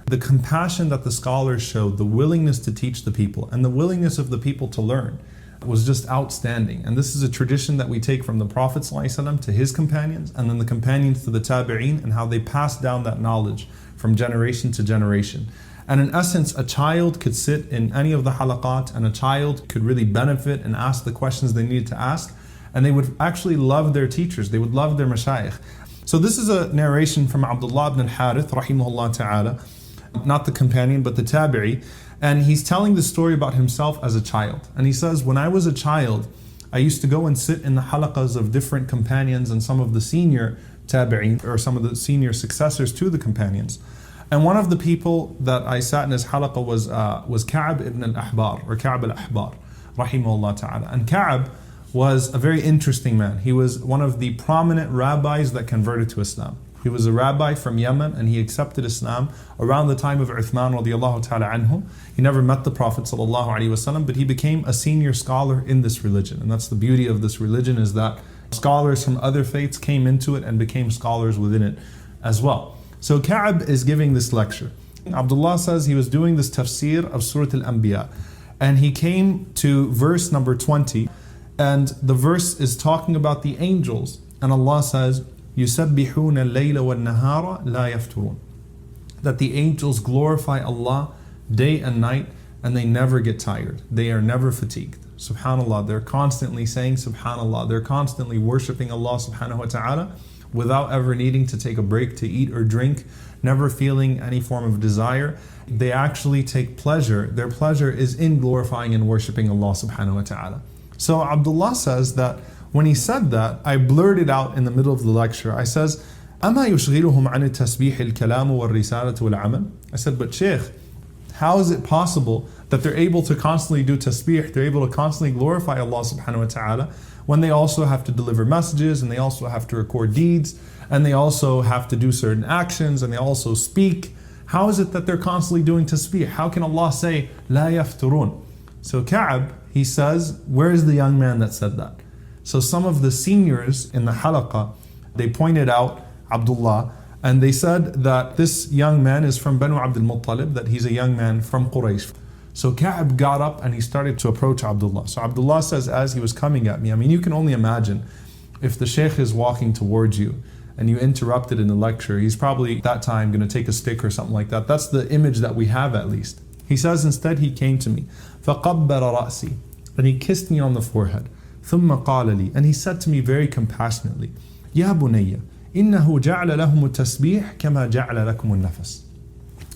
The compassion that the scholars showed, the willingness to teach the people, and the willingness of the people to learn was just outstanding. And this is a tradition that we take from the Prophet ﷺ to his companions, and then the companions to the tabi'een, and how they passed down that knowledge from generation to generation. And in essence, a child could sit in any of the halaqat, and a child could really benefit and ask the questions they needed to ask, and they would actually love their teachers, they would love their mashayikh. So this is a narration from Abdullah ibn al-Harith, rahimahullah ta'ala, not the companion, but the tabi'i. And he's telling the story about himself as a child. And he says, when I was a child, I used to go and sit in the halaqas of different companions and some of the senior tabi'in, or some of the senior successors to the companions. And one of the people that I sat in his halaqa was Ka'b ibn al-Ahbar, or Ka'b al-Ahbar, rahimahullah ta'ala. And Ka'b was a very interesting man. He was one of the prominent rabbis that converted to Islam. He was a rabbi from Yemen, and he accepted Islam around the time of Uthman radiallahu ta'ala anhu. He never met the Prophet sallallahu alaihi wasallam, but he became a senior scholar in this religion. And that's the beauty of this religion, is that scholars from other faiths came into it and became scholars within it as well. So Ka'b is giving this lecture. Abdullah says he was doing this tafsir of Surah Al-Anbiya, and he came to verse number 20, and the verse is talking about the angels, and Allah says, يُسَبِّحُونَ اللَّيْلَ وَالنَّهَارَ لَا يَفْتُرُونَ, that the angels glorify Allah day and night, and they never get tired. They are never fatigued. Subhanallah, they're constantly saying Subhanallah. They're constantly worshipping Allah subhanahu wa ta'ala without ever needing to take a break to eat or drink, never feeling any form of desire. They actually take pleasure. Their pleasure is in glorifying and worshipping Allah subhanahu wa ta'ala. So Abdullah says that when he said that, I blurted out in the middle of the lecture, I says, أَمَا يُشْغِلُهُمْ عَنِ التَّسْبِيحِ الْكَلَامُ وَالرِّسَالَةُ وَالْعَمَلِ. I said, but Shaykh, how is it possible that they're able to constantly do tasbih, they're able to constantly glorify Allah subhanahu wa ta'ala, when they also have to deliver messages, and they also have to record deeds, and they also have to do certain actions, and they also speak? How is it that they're constantly doing tasbih? How can Allah say, لَا يَفْتُرُونَ? So Ka'b, he says, where is the young man that said that? So some of the seniors in the halaqa, they pointed out Abdullah, and they said that this young man is from Banu Abdul Muttalib, that he's a young man from Quraysh. So Ka'b got up and he started to approach Abdullah. So Abdullah says, as he was coming at me, I mean, you can only imagine if the Shaykh is walking towards you and you interrupted in the lecture, he's probably at that time going to take a stick or something like that. That's the image that we have, at least. He says, instead he came to me, فَقَبَّرَ رَأْسِي, and he kissed me on the forehead. ثُمَّ قَالَ لِي, and he said to me very compassionately, يَا بُنَيَّ إِنَّهُ جَعْلَ لَهُمُ التَّسْبِيحِ كَمَا جَعْلَ لَكُمُ النَّفَسِ.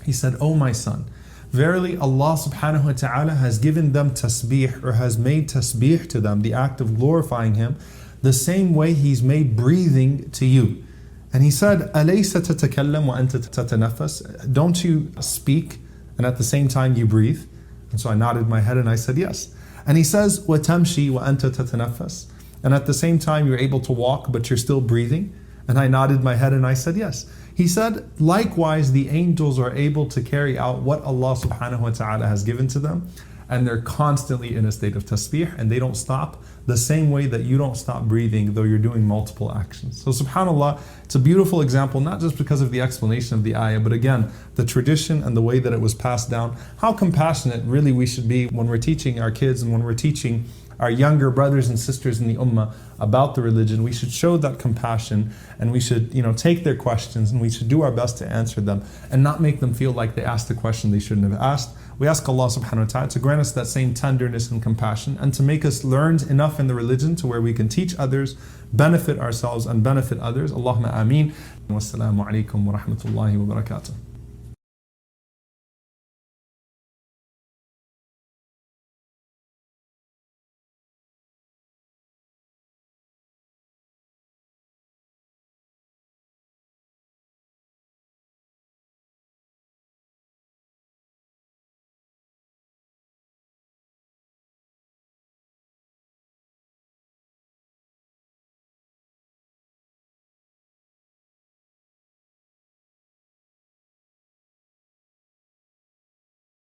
He said, oh my son, verily Allah subhanahu wa ta'ala has given them tasbih, or has made tasbih to them, the act of glorifying Him, the same way He's made breathing to you. And he said, أَلَيْسَ تَتَكَلَّمْ وَأَنْتَ تَتَنَفَّسْ, don't you speak and at the same time you breathe? And so I nodded my head and I said yes. And he says, وَتَمْشِي وَأَنْتَ تَتَنَفَّسْ, and at the same time you're able to walk but you're still breathing? And I nodded my head and I said yes. He said, likewise the angels are able to carry out what Allah subhanahu wa ta'ala has given to them, and they're constantly in a state of tasbih, and they don't stop, the same way that you don't stop breathing though you're doing multiple actions. So subhanallah, it's a beautiful example, not just because of the explanation of the ayah, but again, the tradition and the way that it was passed down, how compassionate really we should be when we're teaching our kids and when we're teaching our younger brothers and sisters in the ummah about the religion. We should show that compassion, and we should, take their questions, and we should do our best to answer them and not make them feel like they asked a question they shouldn't have asked. We ask Allah subhanahu wa ta'ala to grant us that same tenderness and compassion, and to make us learned enough in the religion to where we can teach others, benefit ourselves and benefit others. Allahumma ameen. Wassalamu alaikum wa rahmatullahi wa barakatuh.